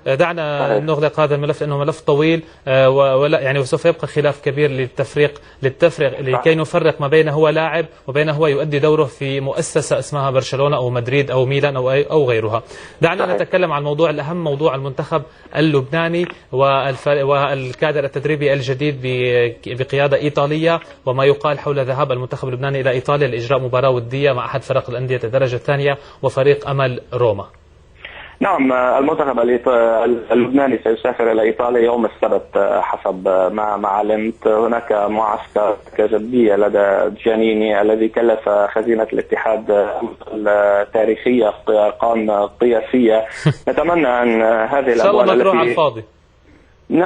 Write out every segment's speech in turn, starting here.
دعنا نغلق هذا الملف لأنه ملف طويل ولا يعني وسوف يبقى خلاف كبير للتفريق لكي نفرق ما بين هو لاعب وبين هو يؤدي دوره في مؤسسة اسمها برشلونة أو مدريد أو ميلان أو غيرها. دعنا نتكلم عن الموضوع الأهم، موضوع المنتخب اللبناني والكادر التدريبي الجديد بقيادة إيطالية، وما يقال حول ذهاب المنتخب اللبناني إلى إيطاليا لإجراء مباراة ودية مع أحد فرق الأندية الدرجة الثانية وفريق أمل روما. نعم، المنتخب اللبناني سيسافر إلى إيطاليا يوم السبت حسب ما علمت. هناك معسكر جدية لدى جانيني الذي كلف خزينة الاتحاد التاريخية أرقام قياسية. نتمنى أن هذه الأموال التي على الفاضي.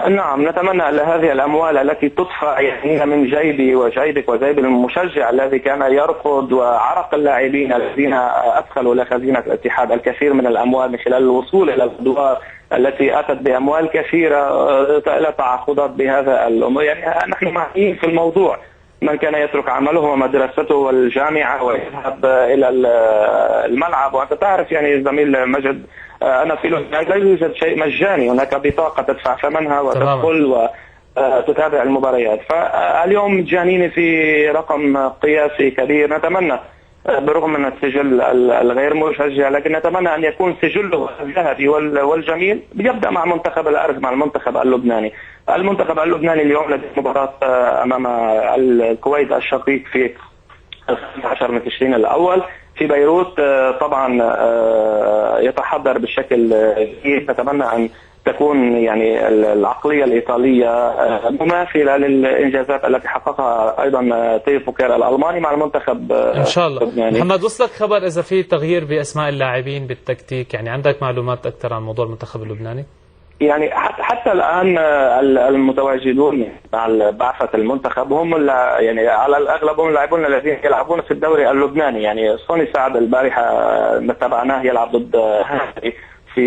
نعم، نتمنى أن هذه الأموال التي تدفع يعني من جيبي وجيبك وجيب المشجع الذي كان يركض وعرق اللاعبين الذين أدخلوا لخزينة الاتحاد الكثير من الأموال من خلال الوصول إلى الأدوار التي أتت بأموال كثيرة إلى تعاقدات بهذا الأمر. يعني نحن معنيين في الموضوع. من كان يترك عمله ومدرسته والجامعة ويذهب إلى الملعب، وأنت تعرف يعني زميل مجد أنا في لبنان لا يوجد شيء مجاني، هناك بطاقة تدفع ثمنها وتدخل وتتابع المباريات. فاليوم جانيني في رقم قياسي كبير. نتمنى برغم من السجل الغير مشجع، لكن نتمنى أن يكون سجله الذهبي والجميل يبدأ مع منتخب الأرز، مع المنتخب اللبناني. المنتخب اللبناني اليوم لديه مباراة أمام الكويت الشقيق في 15 من تشرين الأول في بيروت. طبعا يتحضر بشكل جيد. نتمنى أن تكون يعني العقلية الإيطالية مماثلة للإنجازات التي حققها أيضا تيفو كير الألماني مع المنتخب إن شاء الله. يعني محمد، وصلك خبر إذا في تغيير بأسماء اللاعبين بالتكتيك؟ يعني عندك معلومات أكثر عن موضوع المنتخب اللبناني؟ يعني حتى الآن المتواجدون مع بعثة المنتخب هم يعني على الأغلب هم اللاعبون الذين يلعبون في الدوري اللبناني. يعني سوني سعد البارحة تابعناه يلعب ضد هنري في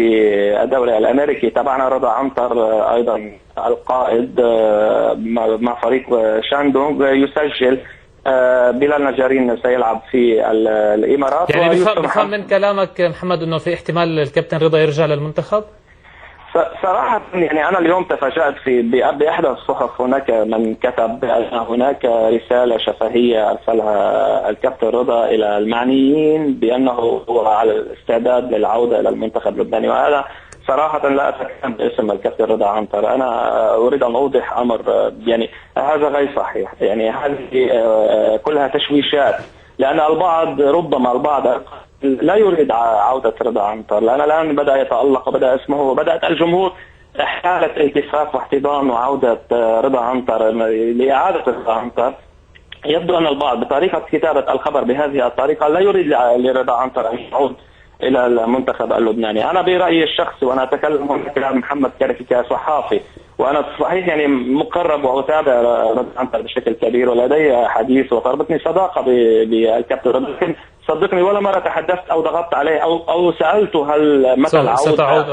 الدوري الأمريكي. تابعنا رضا عنتر أيضا القائد مع فريق شاندونغ يسجل. بلال نجارين سيلعب في الإمارات. يعني بفهم من كلامك محمد أنه في احتمال الكابتن رضا يرجع للمنتخب؟ صراحة يعني أنا اليوم تفاجأت بأحد الصحف. هناك من كتب أن هناك رسالة شفهية أرسلها الكابتن رضا إلى المعنيين بأنه هو على الاستعداد للعودة إلى المنتخب اللبناني، وهذا صراحة لا أتكلم باسم الكابتن رضا عنتر. أنا أريد أن أوضح أمر، يعني هذا غير صحيح. يعني هذه كلها تشويشات، لأن ربما البعض لا يريد عودة رضا عنتر، لأن الآن بدأ يتألق وبدأ اسمه وبدأت الجمهور حالة التفاف واحتضان وعودة رضا عنتر لإعادة رضا عنتر. يبدو أن البعض بطريقة كتابة الخبر بهذه الطريقة لا يريد لرضا عنتر أن يعود إلى المنتخب اللبناني. أنا برأيي الشخصي، وأنا أتكلم هنا كلام محمد كرفي كصحافي، وأنا صحيح يعني مقرب وأتابع رضا عنتر بشكل كبير ولدي حديث وتربطني صداقة بالكابتن رضا، لكن صدقني ولا مرة تحدثت أو ضغطت عليه أو سألته هل متى العودة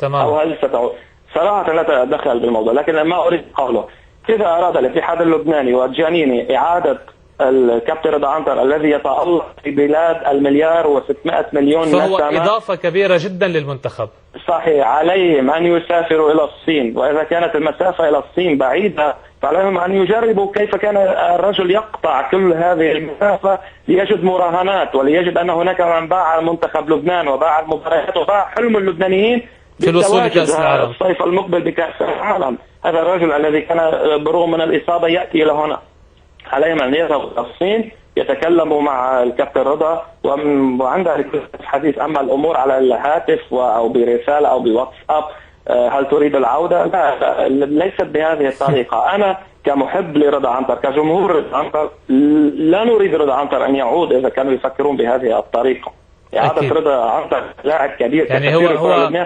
أو هل ستعود. صراحة لا أتدخل بالموضوع، لكن ما أريد قوله إذا أراد الاتحاد اللبناني وجانيني إعادة الكابتن رضا عنتر الذي يتألق في بلاد المليار و600 مليون فهو إضافة كبيرة جدا للمنتخب. صحيح، عليهم أن يسافروا إلى الصين، وإذا كانت المسافة إلى الصين بعيدة فعليهم أن يجربوا كيف كان الرجل يقطع كل هذه المسافة ليجد مراهنات وليجد أن هناك من باع منتخب لبنان وباع المباريات وباع حلم اللبنانيين في الوصول لكأس العالم الصيف المقبل بكأس العالم. هذا الرجل الذي كان برغم من الإصابة يأتي إلى هنا. عليهم أن يذهبوا إلى الصين يتكلموا مع الكابتن رضا وعندها حديث. أما الأمور على الهاتف أو برسالة أو بواتساب هل تريد العودة؟ لا، ليست بهذه الطريقة. أنا كمحب لرضا عنتر كجمهور رضا عنتر لا نريد رضا عنتر أن يعود إذا كانوا يفكرون بهذه الطريقة. إعادة رضا عنتر لاعب كبير، يعني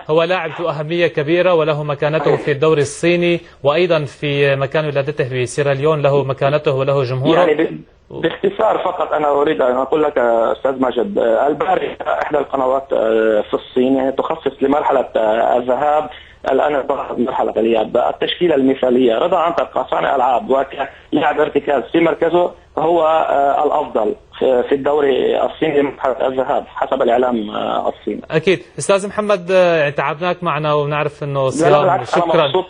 هو لاعب ذو أهمية كبيرة وله مكانته في الدوري الصيني، وأيضا في مكان ولادته في سيراليون له مكانته وله جمهوره. يعني باختصار فقط أنا أريد أن أقول لك أستاذ مجد، البارحة إحدى القنوات في الصين تخصص لمرحلة الذهاب الآن مرحلة الإياب التشكيلة المثالية. رضا عنتر كصانع ألعاب وكلاعب ارتكاز في مركزه هو الافضل في الدوري الصيني مرحله الذهاب حسب الاعلام الصيني. اكيد استاذ محمد، يعني تعبناك معنا ونعرف انه لا صيام. بالعكس، انا شكرا، مبسوط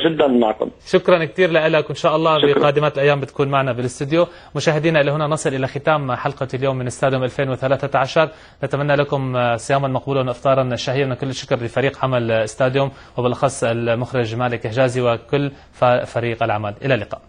جدا معكم. شكرا كثير لك، وان شاء الله شكرا. بقادمات الايام بتكون معنا بالاستوديو. مشاهدينا الى هنا نصل الى ختام حلقه اليوم من استاديوم 2013. نتمنى لكم صياما مقبولا وافطارا شهيا. كل الشكر لفريق عمل استاديوم وبالاخص المخرج مالك حجازي وكل فريق العمل. الى اللقاء.